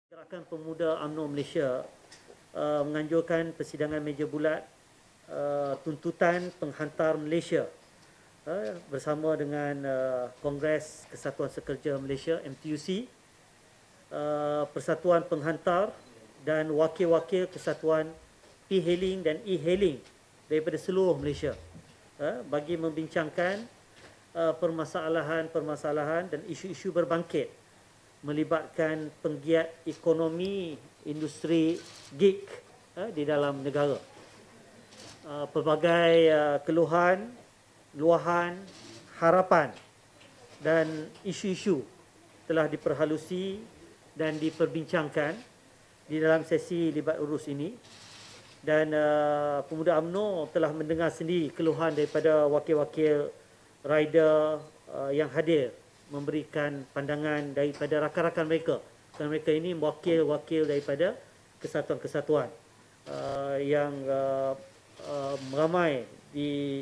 Gerakan Pemuda UMNO Malaysia menganjurkan persidangan meja bulat tuntutan penghantar Malaysia bersama dengan Kongres Kesatuan Sekerja Malaysia MTUC, Persatuan Penghantar dan wakil-wakil kesatuan P-hailing dan E-hailing daripada seluruh Malaysia bagi membincangkan permasalahan-permasalahan dan isu-isu berbangkit melibatkan penggiat ekonomi industri gig di dalam negara. Pelbagai keluhan, luahan, harapan dan isu-isu telah diperhalusi dan diperbincangkan di dalam sesi libat urus ini, dan Pemuda UMNO telah mendengar sendiri keluhan daripada wakil-wakil rider yang hadir memberikan pandangan daripada rakan-rakan mereka. Kerana mereka ini wakil-wakil daripada kesatuan-kesatuan yang ramai di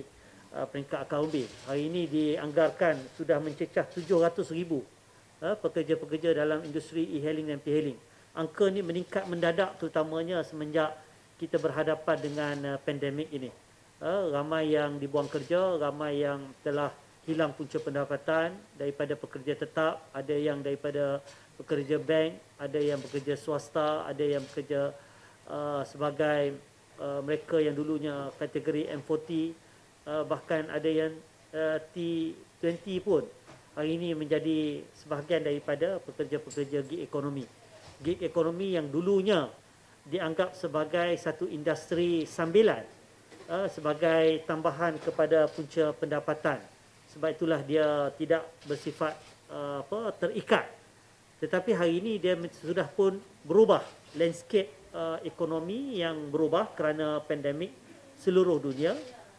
peringkat akar umbit. Hari ini dianggarkan sudah mencecah 700,000 pekerja-pekerja dalam industri e-hailing dan p-hailing. Angka ini meningkat mendadak terutamanya semenjak kita berhadapan dengan pandemik ini. Ramai yang dibuang kerja, ramai yang telah hilang punca pendapatan daripada pekerja tetap, ada yang daripada pekerja bank, ada yang bekerja swasta, ada yang bekerja sebagai mereka yang dulunya kategori M40, bahkan ada yang T20 pun hari ini menjadi sebahagian daripada pekerja-pekerja gig ekonomi. Gig ekonomi yang dulunya dianggap sebagai satu industri sambilan, sebagai tambahan kepada punca pendapatan. Sebab itulah dia tidak bersifat terikat. Tetapi hari ini dia sudah pun berubah. Landscape ekonomi yang berubah kerana pandemik seluruh dunia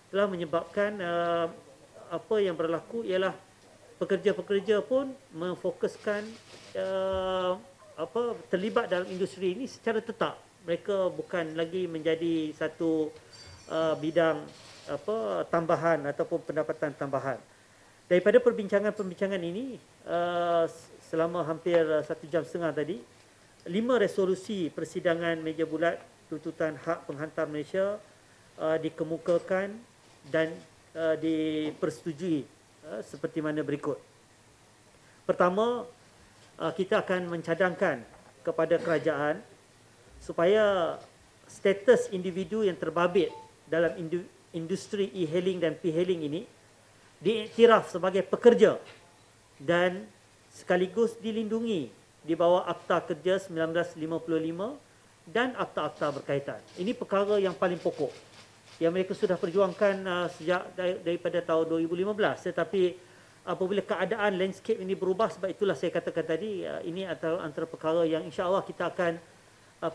telah menyebabkan apa yang berlaku ialah pekerja-pekerja pun memfokuskan terlibat dalam industri ini secara tetap. Mereka bukan lagi menjadi satu bidang tambahan ataupun pendapatan tambahan. Daripada perbincangan-perbincangan ini selama hampir 1.5 jam tadi, 5 resolusi persidangan meja bulat tuntutan hak penghantar Malaysia dikemukakan dan dipersetujui seperti mana berikut. Pertama, kita akan mencadangkan kepada kerajaan supaya status individu yang terbabit dalam industri e-hailing dan p-hailing ini diiktiraf sebagai pekerja dan sekaligus dilindungi di bawah Akta Kerja 1955 dan akta-akta berkaitan. Ini perkara yang paling pokok yang mereka sudah perjuangkan sejak daripada tahun 2015, tetapi apabila keadaan landscape ini berubah, sebab itulah saya katakan tadi ini antara perkara yang insya-Allah kita akan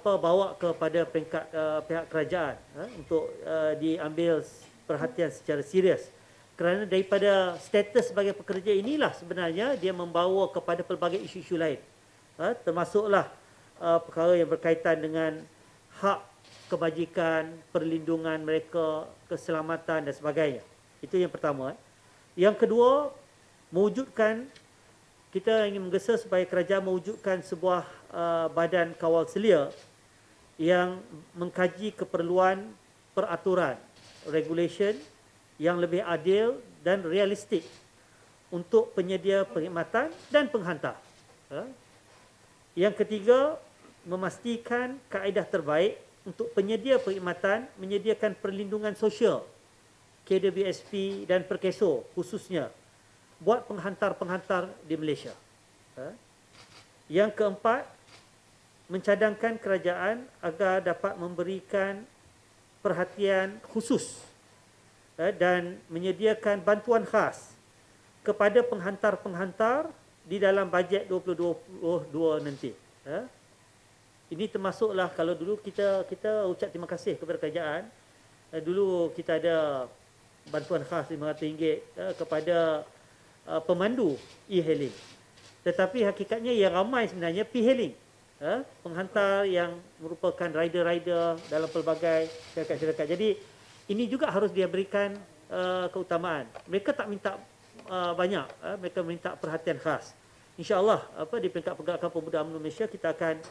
bawa kepada peringkat pihak kerajaan untuk diambil perhatian secara serius. Kerana daripada status sebagai pekerja inilah sebenarnya dia membawa kepada pelbagai isu-isu lain. Termasuklah perkara yang berkaitan dengan hak kebajikan, perlindungan mereka, keselamatan dan sebagainya. Itu yang pertama. Yang kedua, kita ingin menggesa supaya kerajaan mewujudkan sebuah badan kawal selia yang mengkaji keperluan peraturan, regulation yang lebih adil dan realistik untuk penyedia perkhidmatan dan penghantar. Yang ketiga, memastikan kaedah terbaik untuk penyedia perkhidmatan menyediakan perlindungan sosial, KWSP dan Perkeso khususnya buat penghantar-penghantar di Malaysia. Yang keempat, mencadangkan kerajaan agar dapat memberikan perhatian khusus dan menyediakan bantuan khas kepada penghantar-penghantar di dalam bajet 2022 nanti. Ini termasuklah kalau dulu kita ucap terima kasih kepada kerajaan. Dulu kita ada bantuan khas RM500 kepada pemandu e-hailing. Tetapi hakikatnya yang ramai sebenarnya p-hailing. Penghantar yang merupakan rider-rider dalam pelbagai syarikat-syarikat. Jadi ini juga harus dia berikan keutamaan. Mereka tak minta banyak, mereka minta perhatian khas. InsyaAllah di peringkat Pergerakan Pemuda UMNO Malaysia kita akan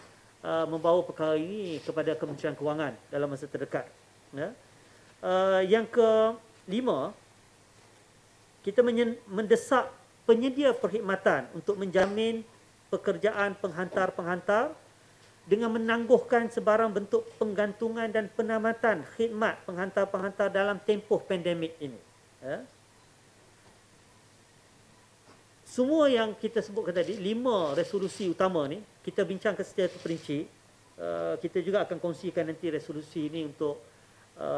membawa perkara ini kepada Kementerian Kewangan dalam masa terdekat. Ya. Yang kelima, kita mendesak penyedia perkhidmatan untuk menjamin pekerjaan penghantar-penghantar dengan menangguhkan sebarang bentuk penggantungan dan penamatan khidmat penghantar-penghantar dalam tempoh pandemik ini. Ya. Semua yang kita sebutkan tadi, 5 resolusi utama ni, kita bincangkan secara terperinci. Kita juga akan kongsikan nanti resolusi ini untuk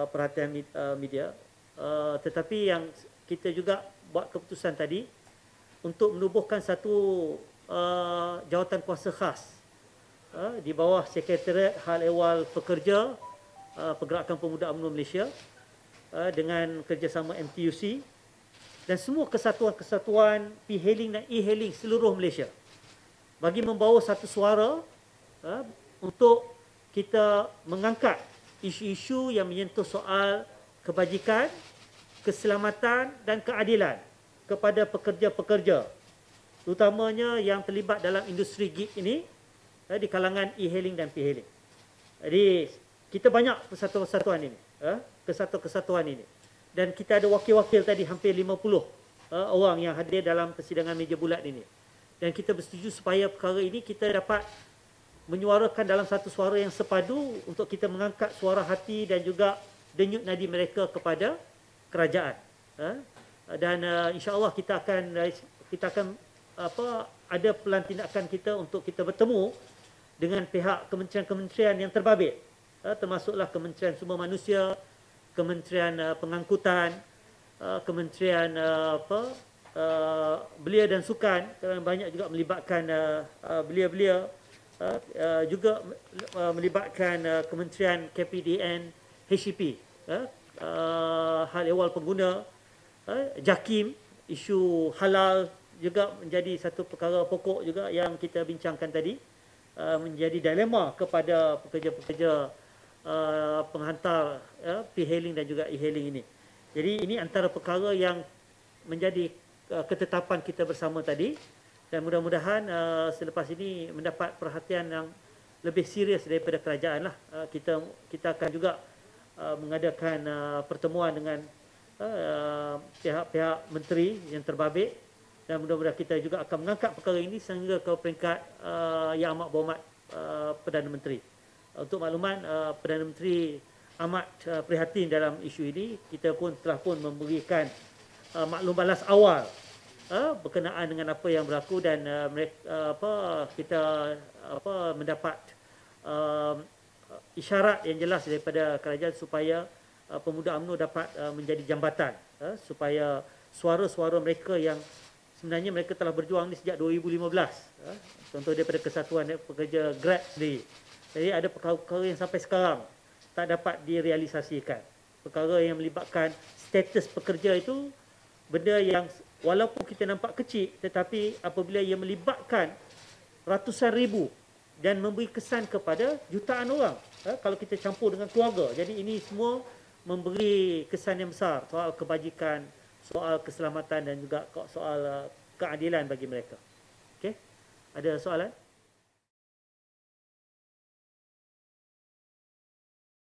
perhatian media. Tetapi yang kita juga buat keputusan tadi untuk menubuhkan satu jawatan kuasa khas di bawah Sekretariat Hal Ehwal Pekerja Pergerakan Pemuda UMNO Malaysia dengan kerjasama MTUC dan semua kesatuan-kesatuan P-Hailing dan E-Hailing seluruh Malaysia bagi membawa satu suara untuk kita mengangkat isu-isu yang menyentuh soal kebajikan, keselamatan dan keadilan kepada pekerja-pekerja, terutamanya yang terlibat dalam industri gig ini di kalangan e-hailing dan p-hailing. Jadi kita banyak persatuan-persatuan ini, kesatuan-kesatuan ini. Dan kita ada wakil-wakil tadi hampir 50 orang yang hadir dalam persidangan meja bulat ini. Dan kita bersetuju supaya perkara ini kita dapat menyuarakan dalam satu suara yang sepadu untuk kita mengangkat suara hati dan juga denyut nadi mereka kepada kerajaan. Dan insya-Allah kita akan ada pelan tindakan kita untuk kita bertemu dengan pihak kementerian-kementerian yang terbabit, termasuklah Kementerian Sumber Manusia, Kementerian Pengangkutan, Kementerian Belia dan Sukan, kerana banyak juga melibatkan belia-belia, juga melibatkan Kementerian KPDN, HEP, Hal Ehwal Pengguna, JAKIM, isu halal juga menjadi satu perkara pokok juga yang kita bincangkan tadi, menjadi dilema kepada pekerja-pekerja penghantar P-hailing dan juga e-hailing ini. Jadi ini antara perkara yang menjadi ketetapan kita bersama tadi, dan mudah-mudahan selepas ini mendapat perhatian yang lebih serius daripada kerajaan lah. Kita akan juga mengadakan pertemuan dengan pihak-pihak menteri yang terbabit, dan mudah-mudahan kita juga akan mengangkat perkara ini sehingga ke peringkat Yang Amat Berhormat Perdana Menteri. Untuk makluman, Perdana Menteri amat prihatin dalam isu ini. Kita pun telah memberikan maklum balas awal berkenaan dengan apa yang berlaku, dan kita mendapat isyarat yang jelas daripada kerajaan supaya pemuda UMNO dapat menjadi jambatan, supaya suara-suara mereka yang sebenarnya mereka telah berjuang ni sejak 2015. Contoh daripada Kesatuan Pekerja Grab sendiri. Jadi ada perkara-perkara yang sampai sekarang tak dapat direalisasikan. Perkara yang melibatkan status pekerja itu benda yang walaupun kita nampak kecil, tetapi apabila ia melibatkan ratusan ribu dan memberi kesan kepada jutaan orang, kalau kita campur dengan keluarga. Jadi ini semua memberi kesan yang besar soal kebajikan, soal keselamatan dan juga soal keadilan bagi mereka. Okey? Ada soalan?